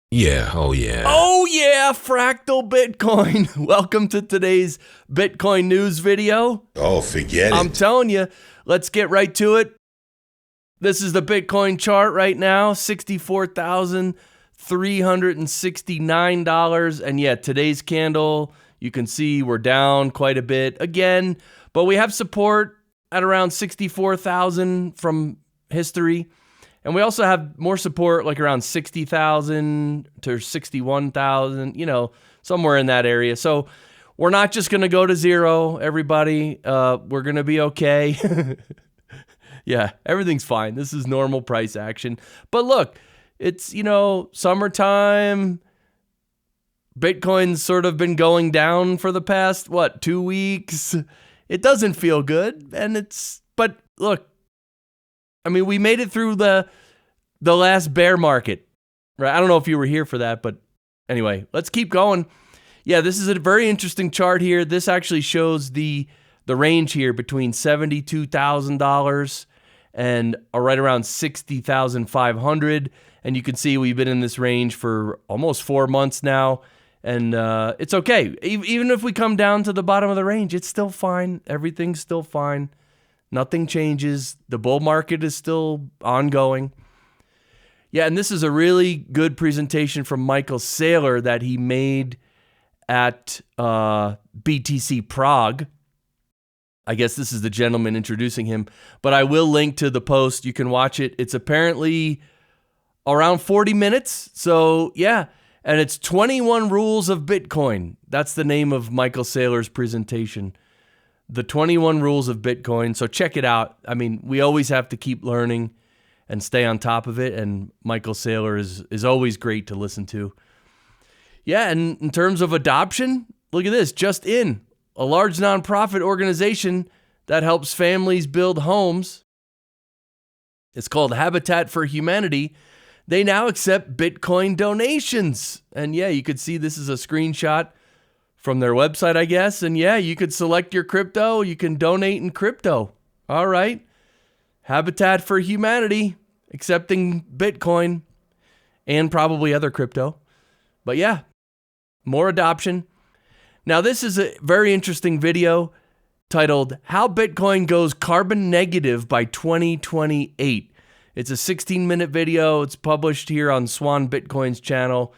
Yeah, oh yeah. Oh yeah, fractal Bitcoin. Welcome to today's Bitcoin news video. Oh, forget I'm it. telling you, let's get right to it. This is the Bitcoin chart right now, $64,369. And yeah, today's candle, you can see we're down quite a bit again, but we have support at around 64,000 from history. And we also have more support like around 60,000 to 61,000, somewhere in that area. So we're not just going to go to zero, everybody. We're going to be okay. Yeah, everything's fine. This is normal price action. But look, it's, summertime. Bitcoin's sort of been going down for the past, 2 weeks? It doesn't feel good. But look, I mean, we made it through the last bear market, right? I don't know if you were here for that, but anyway, let's keep going. Yeah, this is a very interesting chart here. This actually shows the range here between $72,000 and right around $60,500. And you can see we've been in this range for almost 4 months now. And it's okay. Even if we come down to the bottom of the range, it's still fine. Everything's still fine. Nothing changes. The bull market is still ongoing. Yeah, and this is a really good presentation from Michael Saylor that he made at BTC Prague. I guess this is the gentleman introducing him, but I will link to the post. You can watch it. It's apparently around 40 minutes. So yeah, and it's 21 Rules of Bitcoin. That's the name of Michael Saylor's presentation. The 21 Rules of Bitcoin. So check it out. I mean, we always have to keep learning and stay on top of it. And Michael Saylor is always great to listen to. Yeah, and in terms of adoption, look at this. Just in, a large nonprofit organization that helps families build homes. It's called Habitat for Humanity. They now accept Bitcoin donations. And yeah, you could see this is a screenshot from their website, I guess. And yeah, you could select your crypto. You can donate in crypto. All right. Habitat for Humanity, accepting Bitcoin and probably other crypto. But yeah, more adoption. Now, this is a very interesting video titled How Bitcoin Goes Carbon Negative by 2028. It's a 16-minute video. It's published here on Swan Bitcoin's channel.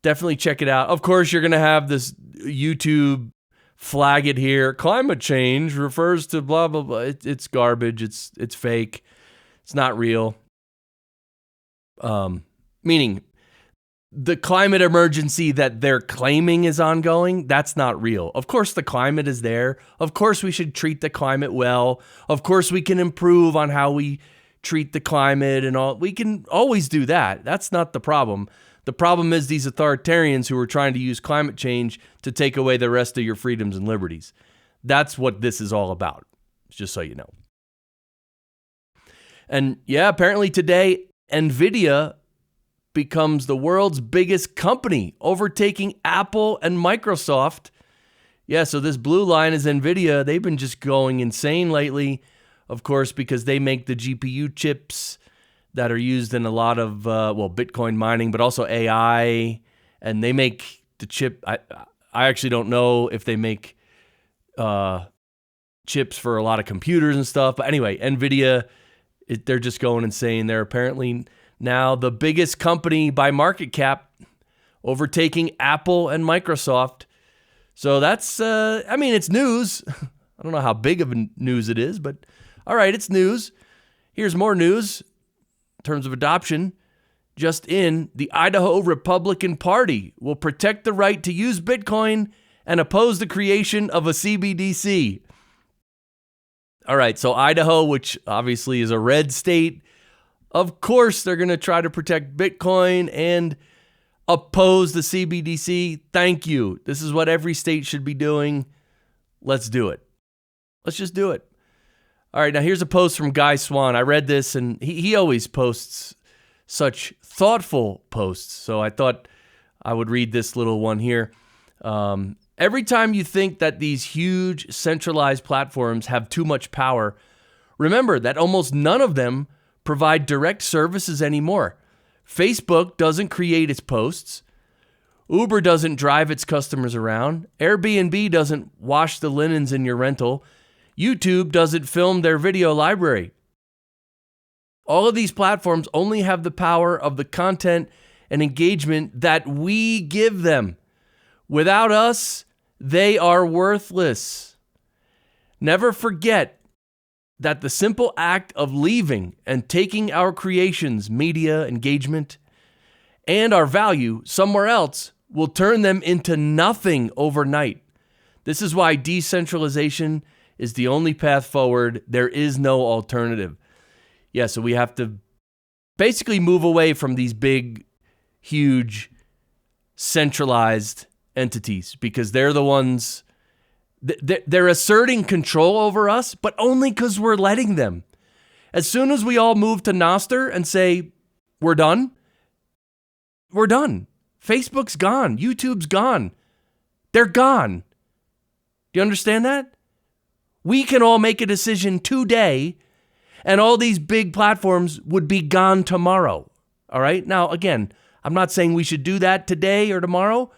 Definitely check it out. Of course, you're going to have this YouTube flag it here. Climate change refers to blah, blah, blah. It's garbage. It's fake. It's not real. Meaning the climate emergency that they're claiming is ongoing, that's not real. Of course, the climate is there. Of course, we should treat the climate well. Of course, we can improve on how we treat the climate and all. We can always do that. That's not the problem. The problem is these authoritarians who are trying to use climate change to take away the rest of your freedoms and liberties. That's what this is all about, just so you know. And yeah, apparently today, NVIDIA becomes the world's biggest company, overtaking Apple and Microsoft. Yeah, so this blue line is NVIDIA. They've been just going insane lately, of course, because they make the GPU chips that are used in a lot of, Bitcoin mining, but also AI. And they make the chip. I actually don't know if they make chips for a lot of computers and stuff. But anyway, NVIDIA, they're just going insane. They're apparently now the biggest company by market cap, overtaking Apple and Microsoft. So that's, it's news. I don't know how big of a news it is, but all right, it's news. Here's more news in terms of adoption. Just in, the Idaho Republican Party will protect the right to use Bitcoin and oppose the creation of a CBDC. All right, so Idaho, which obviously is a red state, of course they're going to try to protect Bitcoin and oppose the CBDC. Thank you. This is what every state should be doing. Let's do it. Let's just do it. All right, now here's a post from Guy Swan. I read this, and he always posts such thoughtful posts. So I thought I would read this little one here. Every time you think that these huge centralized platforms have too much power, remember that almost none of them provide direct services anymore. Facebook doesn't create its posts. Uber doesn't drive its customers around. Airbnb doesn't wash the linens in your rental. YouTube doesn't film their video library. All of these platforms only have the power of the content and engagement that we give them. Without us, they are worthless. Never forget that the simple act of leaving and taking our creations, media, engagement, and our value somewhere else will turn them into nothing overnight. This is why decentralization is the only path forward. There is no alternative. Yeah, so we have to basically move away from these big, huge, centralized entities because they're the ones, they're asserting control over us, but only because we're letting them. As soon as we all move to Nostr and say, we're done, we're done. Facebook's gone. YouTube's gone. They're gone. Do you understand that? We can all make a decision today, and all these big platforms would be gone tomorrow. All right? Now, again, I'm not saying we should do that today or tomorrow,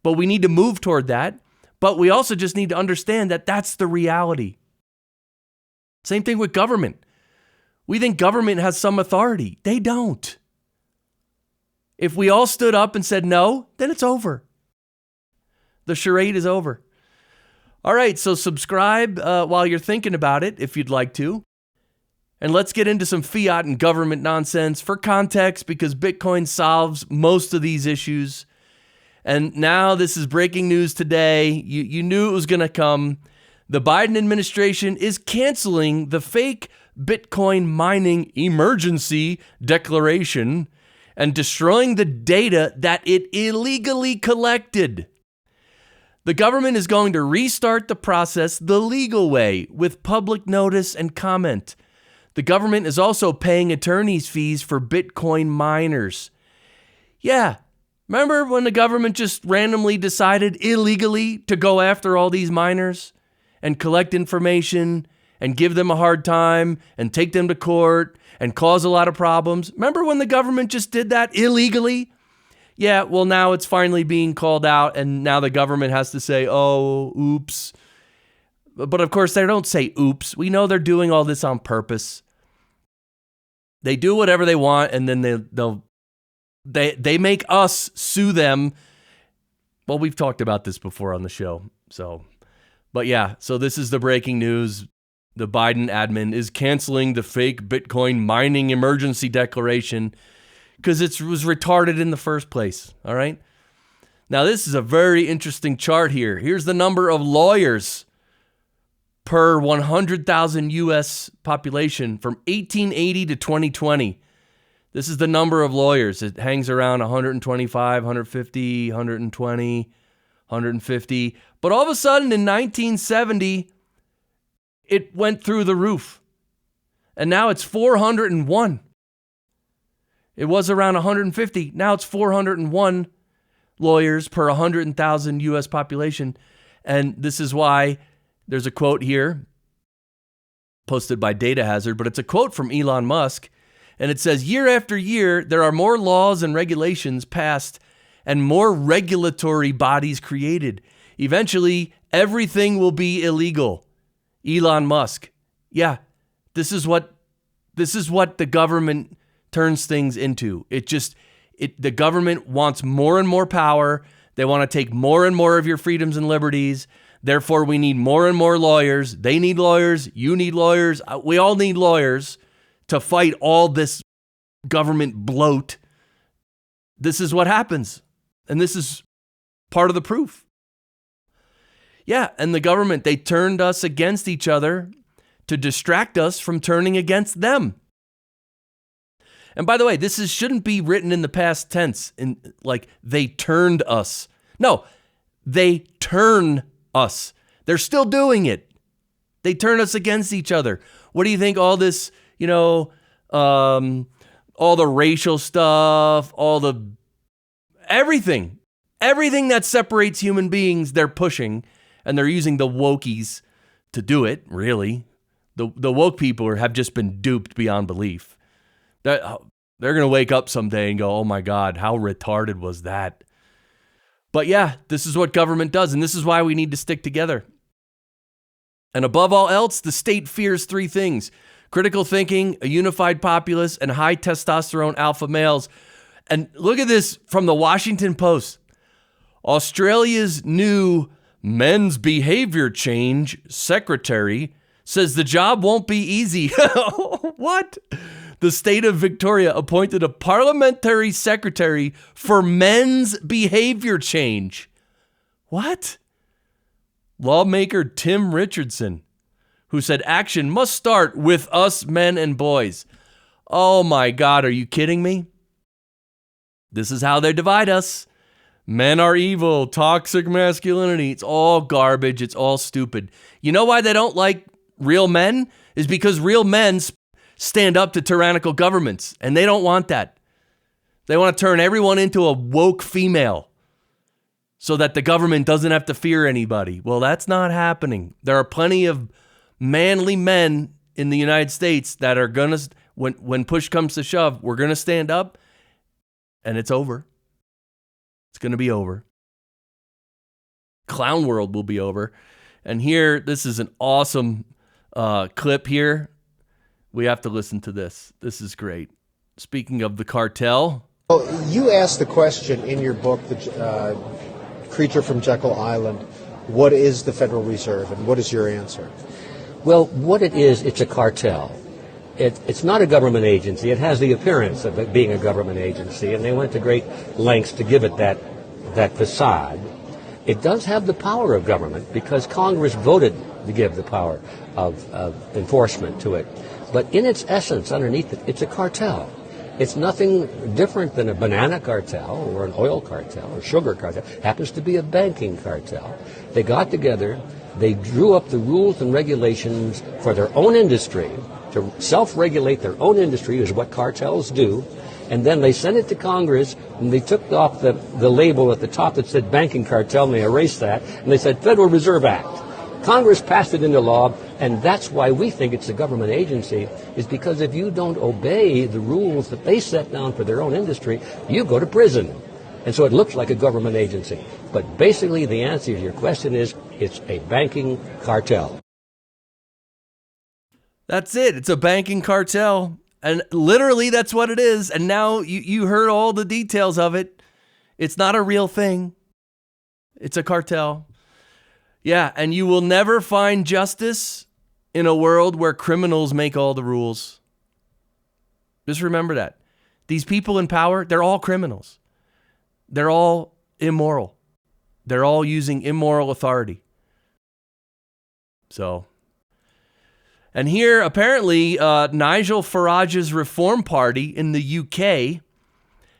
but we need to move toward that. But we also just need to understand that that's the reality. Same thing with government. We think government has some authority. They don't. If we all stood up and said no, then it's over. The charade is over. All right, so subscribe while you're thinking about it, if you'd like to. And let's get into some fiat and government nonsense for context, because Bitcoin solves most of these issues. And now this is breaking news today. You knew it was going to come. The Biden administration is canceling the fake Bitcoin mining emergency declaration and destroying the data that it illegally collected. The government is going to restart the process the legal way with public notice and comment. The government is also paying attorney's fees for Bitcoin miners. Yeah, remember when the government just randomly decided illegally to go after all these miners and collect information and give them a hard time and take them to court and cause a lot of problems? Remember when the government just did that illegally? Yeah, well, now it's finally being called out, and now the government has to say, oh, oops. But of course, they don't say oops. We know they're doing all this on purpose. They do whatever they want, and then they make us sue them. Well, we've talked about this before on the show. But yeah, so this is the breaking news. The Biden admin is canceling the fake Bitcoin mining emergency declaration because it was retarded in the first place, all right? Now, this is a very interesting chart here. Here's the number of lawyers per 100,000 U.S. population from 1880 to 2020. This is the number of lawyers. It hangs around 125, 150, 120, 150. But all of a sudden, in 1970, it went through the roof. And now it's 401. It was around 150. Now it's 401 lawyers per 100,000 U.S. population. And this is why there's a quote here posted by Data Hazard, but it's a quote from Elon Musk. And it says, year after year, there are more laws and regulations passed and more regulatory bodies created. Eventually, everything will be illegal. Elon Musk. Yeah, this is what the government turns things into. The government wants more and more power. They want to take more and more of your freedoms and liberties. Therefore, we need more and more lawyers. They need lawyers. You need lawyers. We all need lawyers to fight all this government bloat. This is what happens. And this is part of the proof. Yeah, and the government, they turned us against each other to distract us from turning against them. And by the way, this shouldn't be written in the past tense, like they turned us. No, they turn us. They're still doing it. They turn us against each other. What do you think all this, all the racial stuff, everything that separates human beings, they're pushing, and they're using the wokies to do it, really. The woke people have just been duped beyond belief. They're They're going to wake up someday and go, oh my God, how retarded was that? But yeah, this is what government does, and this is why we need to stick together. And above all else, the state fears three things: critical thinking, a unified populace, and high testosterone alpha males. And look at this from the Washington Post. Australia's new men's behavior change secretary says the job won't be easy. What? The state of Victoria appointed a parliamentary secretary for men's behavior change. What? Lawmaker Tim Richardson, who said action must start with us men and boys. Oh my God, are you kidding me? This is how they divide us. Men are evil, toxic masculinity. It's all garbage. It's all stupid. You know why they don't like real men? Is because real men stand up to tyrannical governments, and they don't want that. They want to turn everyone into a woke female so that the government doesn't have to fear anybody. Well, that's not happening. There are plenty of manly men in the United States that are going to, when push comes to shove, we're going to stand up, and it's over. It's going to be over. Clown world will be over. And here, this is an awesome clip here. We have to listen to this. This is great. Speaking of the cartel. Well, you asked the question in your book, The Creature from Jekyll Island, what is the Federal Reserve, and what is your answer? Well, what it is, it's a cartel. It's not a government agency. It has the appearance of it being a government agency, and they went to great lengths to give it that facade. It does have the power of government because Congress voted to give the power of enforcement to it. But in its essence, underneath it, it's a cartel. It's nothing different than a banana cartel or an oil cartel or sugar cartel. It happens to be a banking cartel. They got together, they drew up the rules and regulations for their own industry, to self-regulate their own industry is what cartels do, and then they sent it to Congress, and they took off the label at the top that said banking cartel, and they erased that, and they said Federal Reserve Act. Congress passed it into law, and that's why we think it's a government agency, is because if you don't obey the rules that they set down for their own industry, you go to prison. And so it looks like a government agency. But basically the answer to your question is it's a banking cartel. That's it. It's a banking cartel. And literally that's what it is. And now you heard all the details of it. It's not a real thing. It's a cartel. Yeah, and you will never find justice in a world where criminals make all the rules. Just remember that. These people in power, they're all criminals. They're all immoral. They're all using immoral authority. So, and here apparently Nigel Farage's Reform Party in the UK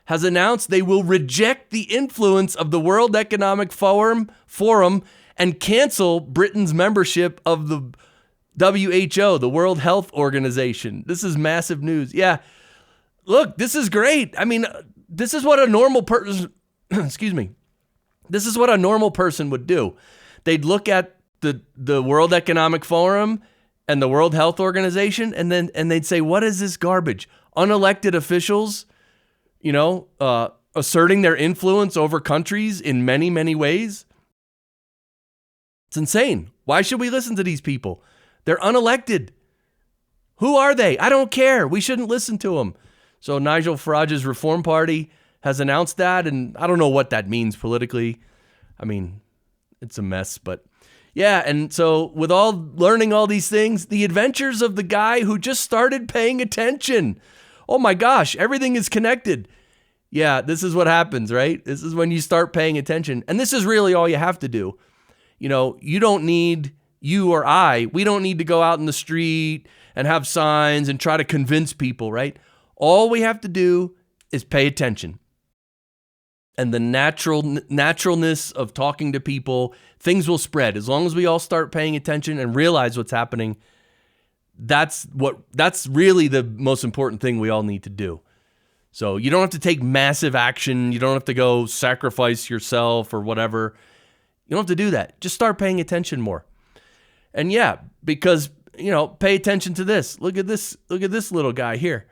has announced they will reject the influence of the World Economic Forum and cancel Britain's membership of the WHO, the World Health Organization. This is massive news. Yeah. Look, this is great. I mean, this is what a normal person, excuse me. This is what a normal person would do. They'd look at the World Economic Forum and the World Health Organization, and they'd say, what is this garbage? Unelected officials, asserting their influence over countries in many, many ways. It's insane. Why should we listen to these people? They're unelected. Who are they? I don't care. We shouldn't listen to them. So Nigel Farage's Reform Party has announced that, and I don't know what that means politically. I mean, it's a mess, but yeah. And so with learning all these things, the adventures of the guy who just started paying attention. Oh my gosh, everything is connected. Yeah, this is what happens, right? This is when you start paying attention. And this is really all you have to do. You don't need, you or I, we don't need to go out in the street and have signs and try to convince people, right? All we have to do is pay attention. And the naturalness of talking to people, things will spread. As long as we all start paying attention and realize what's happening, that's really the most important thing we all need to do. So you don't have to take massive action. You don't have to go sacrifice yourself or whatever. You don't have to do that. Just start paying attention more. And yeah, because, pay attention to this. Look at this little guy here.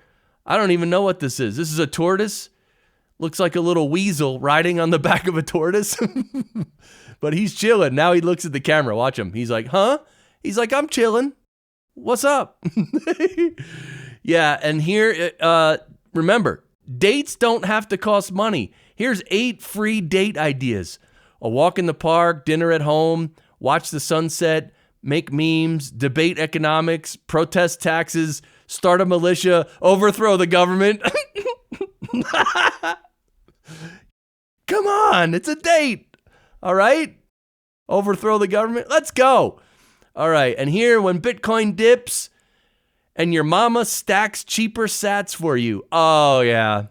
I don't even know what this is. This is a tortoise. Looks like a little weasel riding on the back of a tortoise. But he's chilling. Now he looks at the camera. Watch him. He's like, huh? He's like, I'm chilling. What's up? Yeah, and here, remember, dates don't have to cost money. Here's 8 free date ideas. A walk in the park, dinner at home, watch the sunset, make memes, debate economics, protest taxes, start a militia, overthrow the government. Come on, it's a date. All right? Overthrow the government. Let's go. All right, and here, when Bitcoin dips and your mama stacks cheaper sats for you. Oh, yeah.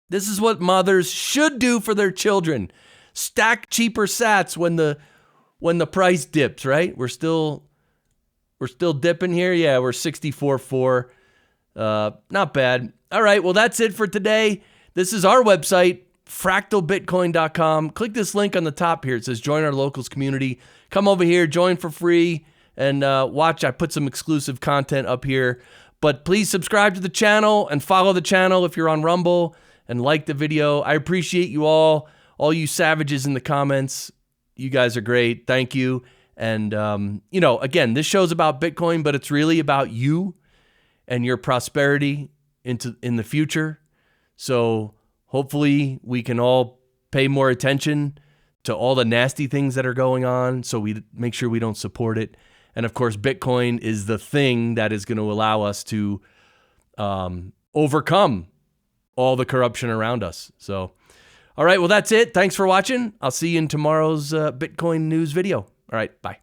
This is what mothers should do for their children. Stack cheaper sats when the price dips, right? We're still dipping here. Yeah, we're 64.4. Not bad. All right, well, that's it for today. This is our website, fractalbitcoin.com. Click this link on the top here. It says join our locals community. Come over here, join for free, and watch. I put some exclusive content up here. But please subscribe to the channel and follow the channel if you're on Rumble, and like the video. I appreciate you all you savages in the comments. You guys are great. Thank you. And, again, this show's about Bitcoin, but it's really about you and your prosperity in the future. So hopefully we can all pay more attention to all the nasty things that are going on, so we make sure we don't support it. And of course, Bitcoin is the thing that is going to allow us to overcome all the corruption around us. So, all right, well, that's it. Thanks for watching. I'll see you in tomorrow's Bitcoin news video. All right, bye.